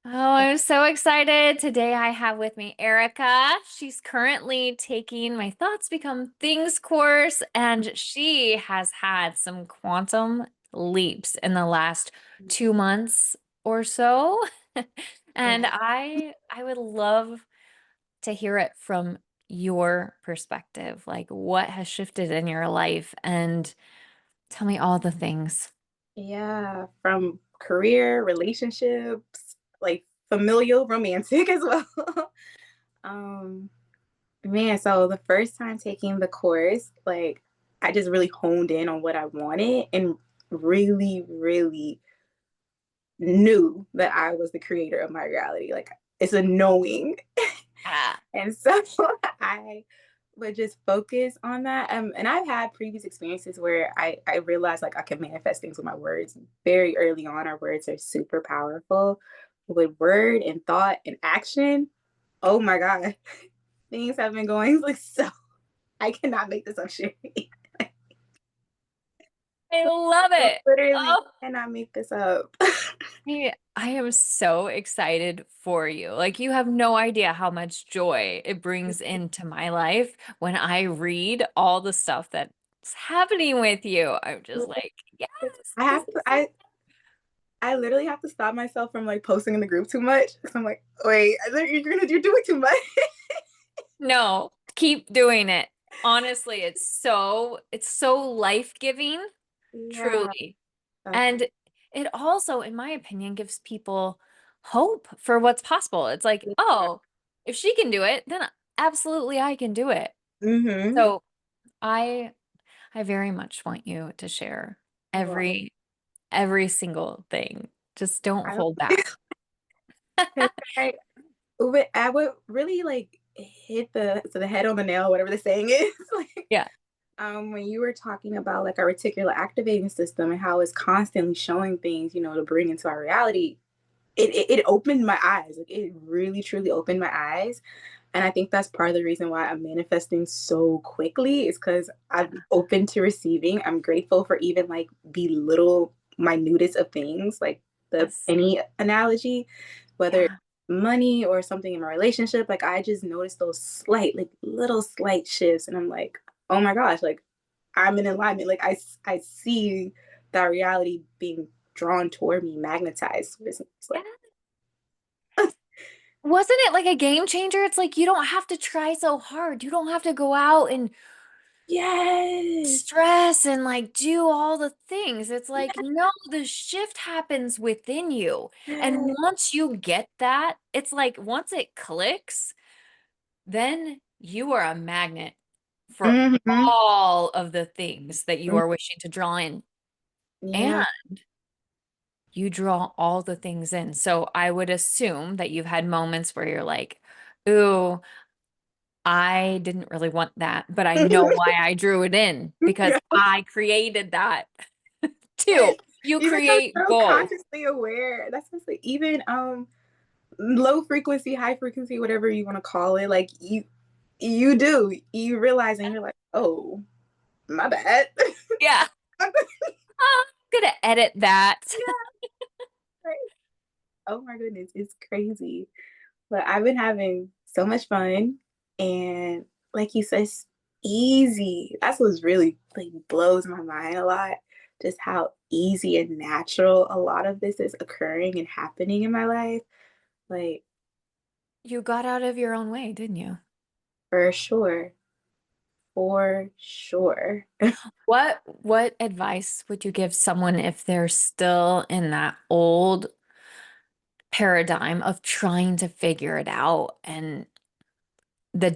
Oh, I'm so excited. Today I have with me Erica. She's currently taking my Thoughts Become Things course, and she has had some quantum leaps in the last 2 months or so. And Yeah. I would love to hear it from your perspective. Like what has shifted in your life and tell me all the things. Yeah, from career, relationships, like familial, romantic as well. Um, Man, so the first time taking the course, like I just really honed in on what I wanted and really, really knew that I was the creator of my reality. Like it's a knowing. Ah, And so I would just focus on that. And I've had previous experiences where I realized like I can manifest things with my words very early on. Our words are super powerful with word and thought and action. Oh my God. Things have been going like so. I cannot make this up, Sherry. I love I it. literally Oh. cannot make this up. I am so excited for you. Like, you have no idea how much joy it brings into my life when I read all the stuff that's happening with you. I'm just like, yes, I this have to is so. I literally have to stop myself from like posting in the group too much. Cause I'm like, wait, you're doing too much. No, keep doing it. Honestly, it's so life-giving, Yeah. truly. Okay. And it also, in my opinion, gives people hope for what's possible. It's like, oh, if she can do it, then absolutely I can do it. Mm-hmm. So I I very much want you to share Well, every single thing. Just don't I hold back. 'cause I would really like hit the head on the nail, whatever the saying is. Like Yeah. when you were talking about like our reticular activating system and how it's constantly showing things, to bring into our reality, it opened my eyes. Like it really truly opened my eyes. And I think that's part of the reason why I'm manifesting so quickly is because I'm open to receiving. I'm grateful for even like the little minutest of things, like the Yes. penny analogy, whether it's Yeah. money or something in my relationship. Like I just noticed those slight, like little slight shifts, and I'm like, oh my gosh, like I'm in alignment. Like I see that reality being drawn toward me, magnetized. It's Yeah. like Wasn't it like a game changer? It's like you don't have to try so hard. You don't have to go out and yes, stress and like do all the things. It's like, no, the shift happens within you. And yes. once you get that, it's like once it clicks, then you are a magnet for Mhm. all of the things that you Mm, are wishing to draw in. And yeah. you draw all the things in. So I would assume that you've had moments where you're like, ooh, I didn't really want that, but I know why I drew it in because Yeah. I created that too. Yes. You You become create so both. consciously aware. That's just like even low frequency, high frequency, whatever you want to call it, like you do. You realize and you're like, oh, my bad. Yeah. I'm gonna edit that. Yeah. Right. Oh my goodness, it's crazy. But I've been having so much fun and like you said, it's easy. That's what's really like blows my mind a lot. Just how easy and natural a lot of this is occurring and happening in my life. Like You got out of your own way, didn't you? for sure. For sure. What advice would you give someone if they're still in that old paradigm of trying to figure it out and the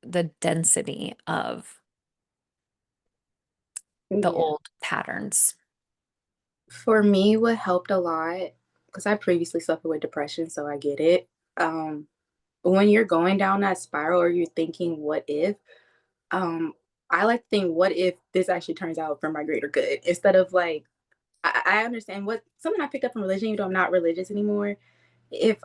the density of the Yeah. old patterns? For me, what helped a lot, because I previously suffered with depression, so I get it. Um, when you're going down that spiral or you're thinking, what if, um, I like to think, what if this actually turns out for my greater good? Instead of like, I understand what something I picked up from religion, even though I'm not religious anymore. If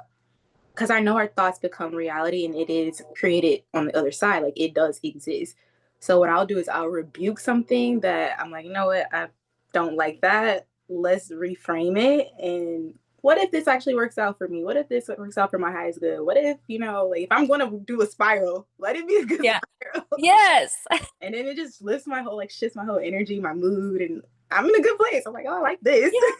because I know our thoughts become reality and it is created on the other side, like it does exist. So what I'll do is I'll rebuke something that I'm like, you know what, I don't like that. Let's reframe it and what if this actually works out for me? What if this works out for my highest good? What if, like if I'm going to do a spiral, let it be a good Yeah. spiral. Yes. And then it just lifts my whole, like shifts my whole energy, my mood, and I'm in a good place. I'm like, oh, I like this. Yeah.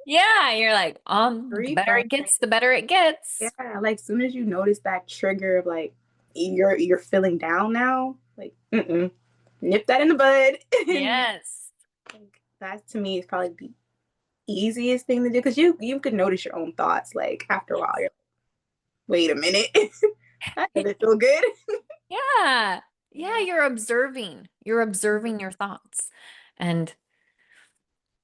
Yeah. You're like, the better Reframe. it gets, the better it gets. Yeah, like soon as you notice that trigger of like you're feeling down now, like nip that in the bud. And Yes. like, that to me is probably the easiest thing to do because you could notice your own thoughts. Like after a while, you're like, wait a minute, that doesn't feel good. Yeah. Yeah, Yeah. you're observing. You're observing your thoughts and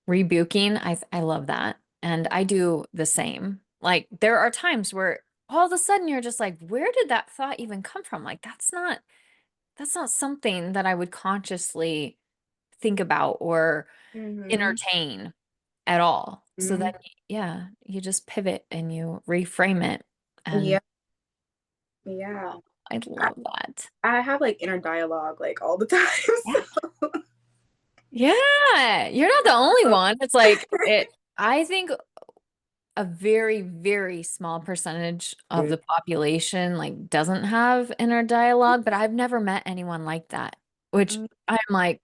rebuking. I love that. And I do the same. Like there are times where all of a sudden you're just like, where did that thought even come from? Like that's not something that I would consciously think about or Mm-hmm. entertain at all. So then Mm-hmm. yeah, you just pivot and you reframe it. And Yeah. Yeah. I I, love that. I have like inner dialogue like all the time. Yeah. Yeah, you're not the only So, one. It's like I think a very, very small percentage of the population like doesn't have inner dialogue, but I've never met anyone like that, which I'm like,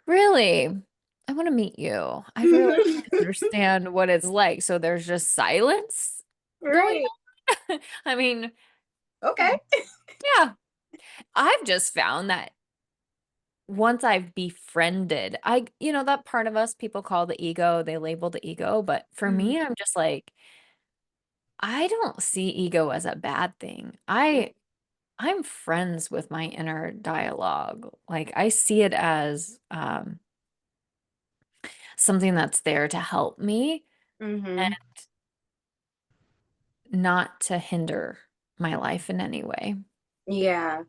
really? I want to meet you. I really want to understand what it's like. So there's just silence going right. on. I mean, Okay. yeah, I've just found that once I've befriended, that part of us people call the ego, they label the ego, but for Mhm. me, I'm just like, I don't see ego as a bad thing. I'm friends with my inner dialogue. Like I see it as something that's there to help me and Mhm. not to hinder my life in any way. Yeah.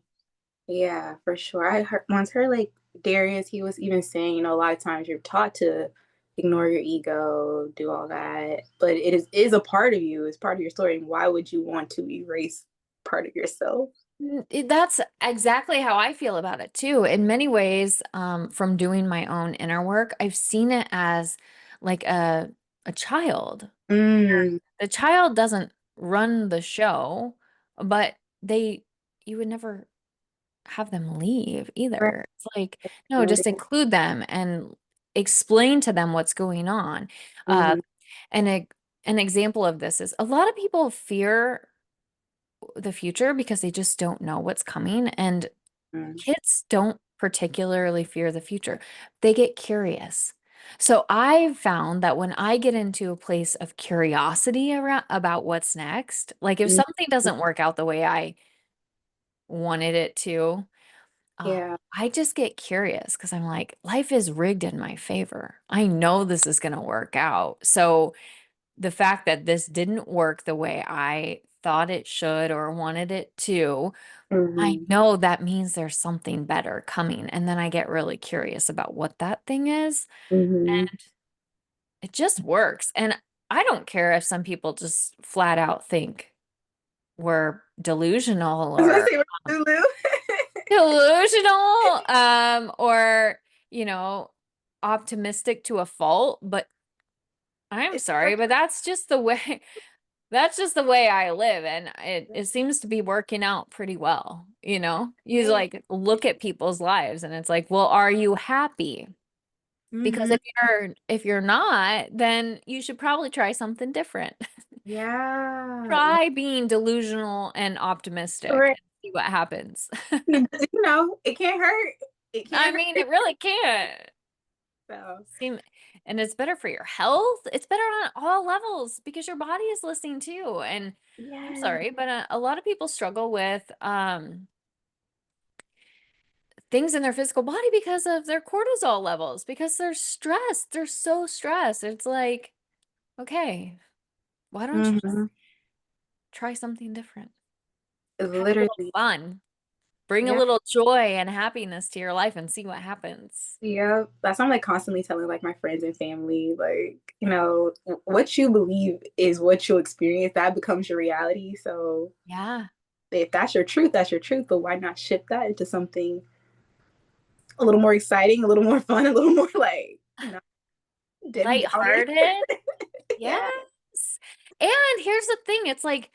Yeah, for sure. Once heard like Darius, he was even saying, a lot of times you're taught to ignore your ego, do all that, but it is a part of you, it's part of your story. And why would you want to erase part of yourself? That's exactly how I feel about it too. In many ways, from doing my own inner work, I've seen it as like a child. Mm, The child doesn't run the show, but you would never have them leave right. either. It's like, no, just include them and explain to them what's going on. Uh, Mm-hmm. and an example of this is a lot of people fear the future because they just don't know what's coming. And kids don't particularly fear the future. They get curious. So I've found that when I get into a place of curiosity around about what's next, like if something doesn't work out the way I wanted it to, Yeah. I just get curious because I'm like, life is rigged in my favor. I know this is going to work out. So the fact that this didn't work the way I thought it should or wanted it to, I Mm-hmm. know that means there's something better coming. And then I get really curious about what that thing is. Mm-hmm. And it just works. And I don't care if some people just flat out think we're delusional I was gonna or say Lulu. delusional, or, you know, optimistic to a fault. But I'm It's sorry, but that's just the way I live, and it seems to be working out pretty well, you know? You okay. like look at people's lives and it's like, well, are you happy? Because Mm-hmm. if you're not, then you should probably try something different. Yeah. Try being delusional and optimistic Right. and see what happens. It can't hurt. It I can't mean, hurt. it really can't So seem, and it's better for your health. It's better on all levels because your body is listening too. And I'm yeah. sorry, but a lot of people struggle with things in their physical body because of their cortisol levels, because they're stressed. They're so stressed. It's like, okay, why don't you just Mm-hmm. try something different? Have a little Literally. fun. Bring a Yeah. little joy and happiness to your life and see what happens. Yeah. That's why I'm like constantly telling like my friends and family, like, what you believe is what you'll experience. That becomes your reality. So Yeah. if that's your truth, that's your truth. But why not shift that into something a little more exciting, a little more fun, a little more like, Debbie Downer? Lighthearted. Yeah. Yes. And here's the thing, it's like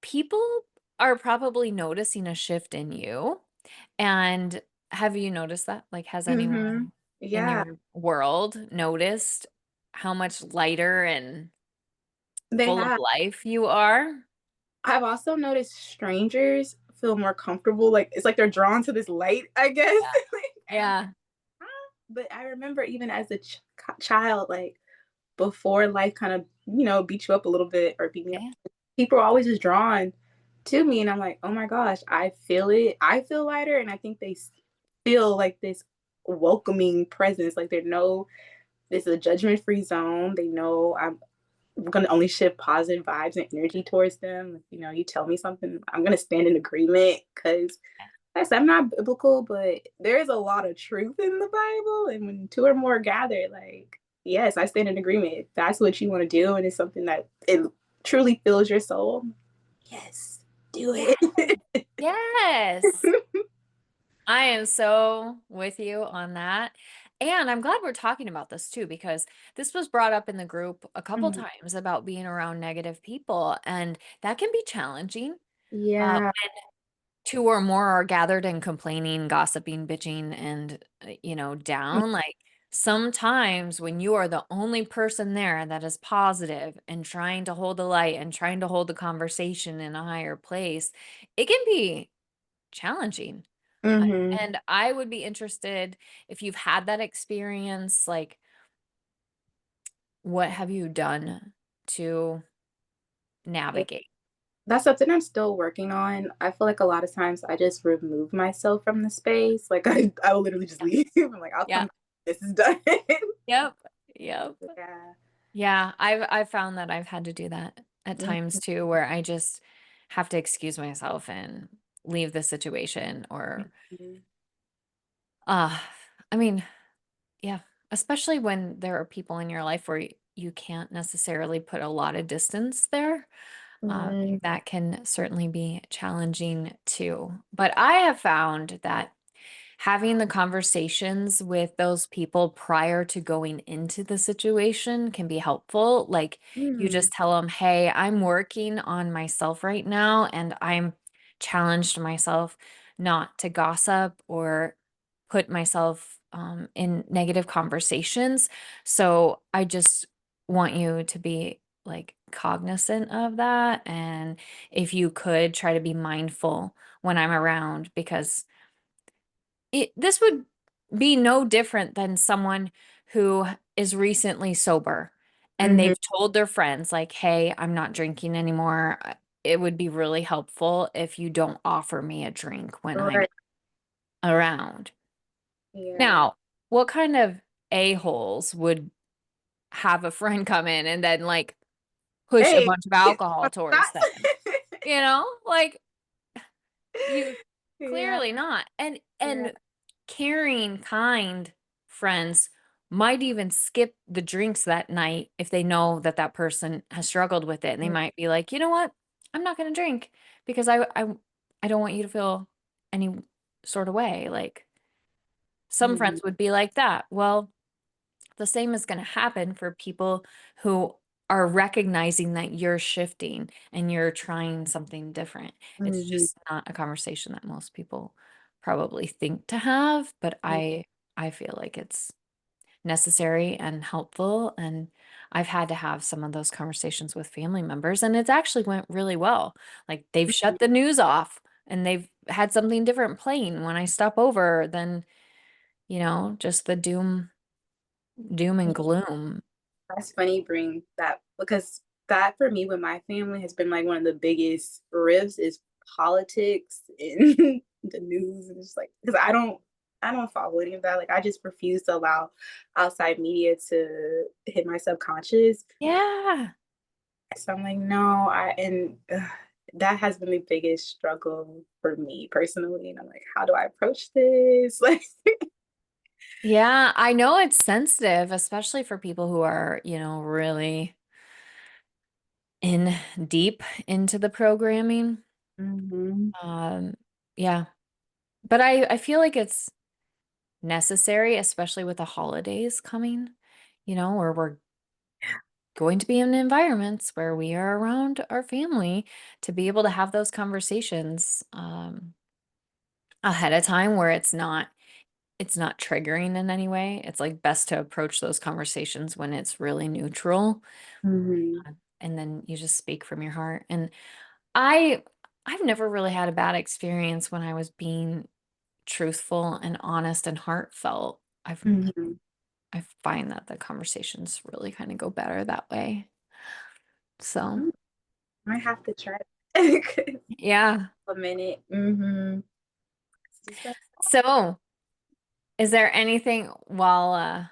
people are probably noticing a shift in you. And have you noticed that? Like, has Mhm. anyone in Yeah, your world noticed how much lighter and they full of have. life you are? I've also noticed strangers feel more comfortable, like, it's like they're drawn to this light, I guess, Yeah. like, and I'm Yeah. but I remember even as a child, like, before life kind of, beat you up a little bit or beat me up, Yeah. people are always just drawn to me, and I'm like, "Oh my gosh, I feel it." I feel lighter, and I think they feel like this welcoming presence, like they know this is a judgment-free zone. They know I'm gonna only shift positive vibes and energy towards them. You tell me something, I'm gonna stand in agreement because yes, I'm not biblical, but there is a lot of truth in the Bible. And when two or more gather, like, yes, I stand in agreement. If that's what you want to do and it's something that it truly fills your soul, yes, do Yeah. it. Yes. I am so with you on that. And I'm glad we're talking about this too, because this was brought up in the group a couple Mhm. times about being around negative people, and that can be challenging. Uh, Yeah. two or more are gathered and complaining, gossiping, bitching, and, down. Like sometimes when you are the only person there that is positive and trying to hold the light and trying to hold the conversation in a higher place, it can be challenging. Hmm. And I would be interested if you've had that experience, like what have you done to Yeah. navigate? That's something I'm still working on. I feel like a lot of times I just remove myself from the space. Like I will literally just Yeah. leave. I'm like, I'll come Yeah. back. This is done. Yep. Yep. Yeah. Yeah, I've found that I've had to do that at times Mhm. too, where I just have to excuse myself and leave the situation or Mhm. uh I mean, yeah, especially when there are people in your life where you can't necessarily put a lot of distance there. Mhm. That can certainly be challenging too. But I have found that having the conversations with those people prior to going into the situation can be helpful. Like you Mm. just tell them, hey, I'm working on myself right now, and I'm challenged myself not to gossip or put myself in negative conversations. So I just want you to be like cognizant of that. And if you could try to be mindful when I'm around, because this would be no different than someone who is recently sober and Mhm. they've told their friends like, "Hey, I'm not drinking anymore. It would be really helpful if you don't offer me a drink when I'm Right. around." Yeah. Now, what kind of a-holes would have a friend come in and then like push a Hey, bunch of alcohol towards them? that's Like you yeah, clearly not. And yeah. caring, kind friends might even skip the drinks that night if they know that that person has struggled with it, and they Mm, might be like, "You know what? I'm not going to drink because I don't want you to feel any sort of way." Like some mhm, friends would be like that. Well, the same is going to happen for people who are recognizing that you're shifting and you're trying something different. It's mhm, just not a conversation that most people probably think to have, but mm, I feel like it's necessary and helpful, and I've had to have some of those conversations with family members, and it's actually went really well. Like they've mhm, shut the news off and they've had something different playing when I stop over than, just the doom and yeah. gloom. That's funny you bring that because that for me with my family has been like one of the biggest rifts is politics and the news and just like because I don't follow any of that. Like I just refuse to allow outside media to hit my subconscious. Yeah. So I'm like, no, that has been the biggest struggle for me personally. And I'm like, how do I approach this? Like, Yeah, I know it's sensitive, especially for people who are, really in deep into the programming. mhm. Um, yeah. But I feel like it's necessary, especially with the holidays coming, where we're going to be in environments where we are around our family to be able to have those conversations ahead of time where it's not triggering in any way. It's like best to approach those conversations when it's really neutral. Mhm. And then you just speak from your heart. And I I've never really had a bad experience when I was being truthful and honest and heartfelt. Mhm. I find that the conversations really kind of go better that way. So, Mm, might have to try it. yeah. A minute. Mhm. It's just like, So, is there anything while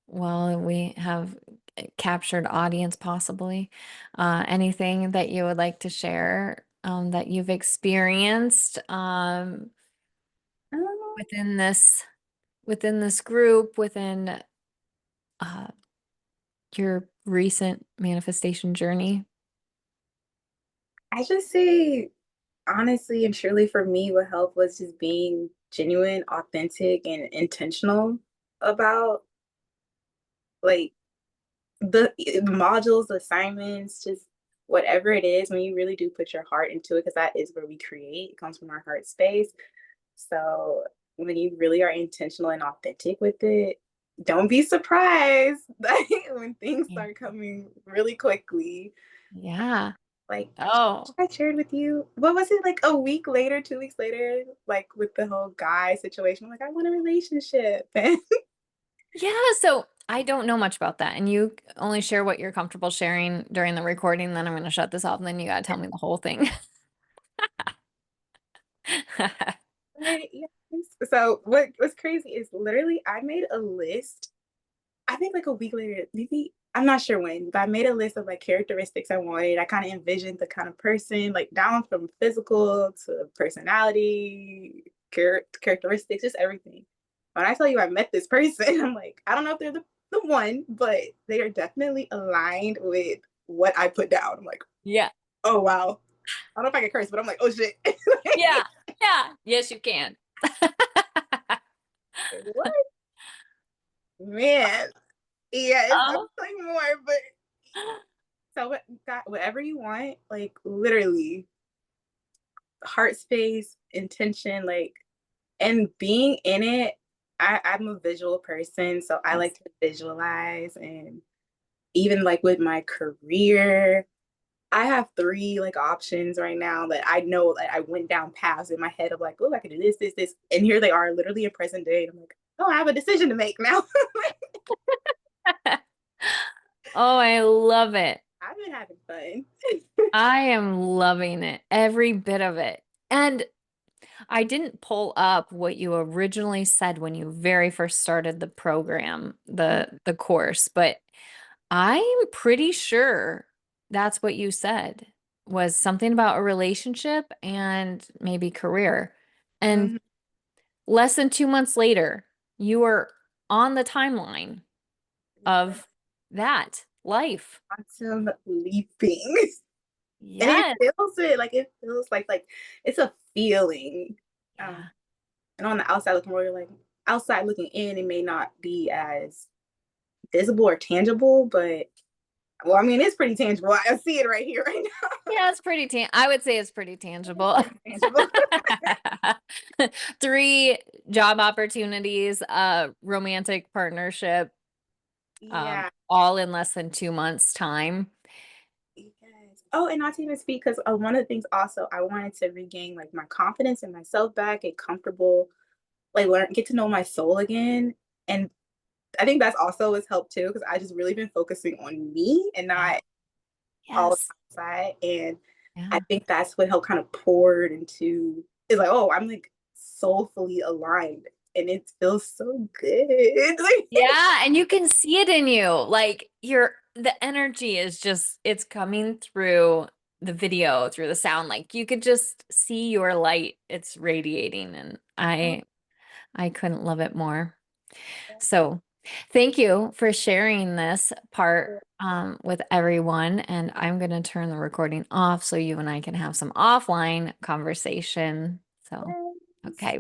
we have captured audience possibly, anything that you would like to share that you've experienced oh, within this group, within uh, your recent manifestation journey? I just say honestly and truly for me, what helped was just being genuine, authentic, and intentional about like the modules, the assignments, just whatever it is, when you really do put your heart into it, because that is where we create, it comes from our heart space. So when you really are intentional and authentic with it, don't be surprised like when things Yeah. start coming really quickly. Yeah. Like Oh. I shared with you, what was it like a week later, 2 weeks later, like with the whole guy situation? I'm like, I want a relationship. And Yeah, so I don't know much about that. And you only share what you're comfortable sharing during the recording. Then I'm going to shut this off and then you got to tell me the whole thing. right, yes. So what was crazy is literally I made a list. I think like a week later, maybe I'm not sure when, but I made a list of like characteristics I wanted. I kind of envisioned the kind of person, like down from physical to personality, characteristics, just everything. When I tell you I met this person, I'm like, I don't know if they're the one, but they are definitely aligned with what I put down. I'm like, Yeah. oh wow. I don't know if I can curse, but I'm like, oh shit. Yeah. Yeah. Yes, you can. Like, what? Man. Yes, I'm Oh. telling more, but so whatever you want, like literally heart space, intention, like and being in it. I'm a visual person, so I Yes. like to visualize and even like with my career, I have three like options right now that I know that I went down paths in my head of like, oh, I could do this, this, this. And here they are literally in present day. And I'm like, oh, I have a decision to make now. Oh, I love it. I've been having fun. I am loving it, every bit of it. And I didn't pull up what you originally said when you very first started the program, the course, but I'm pretty sure that's what you said was something about a relationship and maybe career. And Mhm. less than 2 months later, you were on the timeline of that life. Quantum leaping. And Yes. it feels like it's a feeling. Um, Yeah. and on the outside looking more, you're like outside looking in, it may not be as visible or tangible, but well, I mean, it's pretty tangible. I see it right here, right now. Yeah, it's pretty I would say it's pretty It's tangible. pretty tangible. Three job opportunities, romantic partnership, Yeah. all in less than 2 months' time. Yes. Oh, and not to even speak, because one of the things also I wanted to regain like my confidence in myself back, get comfortable, like learn, get to know my soul again. And I think that's also what's helped too, because I just really been focusing on me and Yeah. not all Yes. outside. And I Yeah. think that's what helped kind of poured into is like, oh, I'm like soulfully aligned and it feels so good. Yeah, and you can see it in you. Like the energy is just it's coming through the video, through the sound. Like you could just see your light. It's radiating and I couldn't love it more. So, thank you for sharing this part with everyone. And I'm going to turn the recording off so you and I can have some offline conversation. So, okay.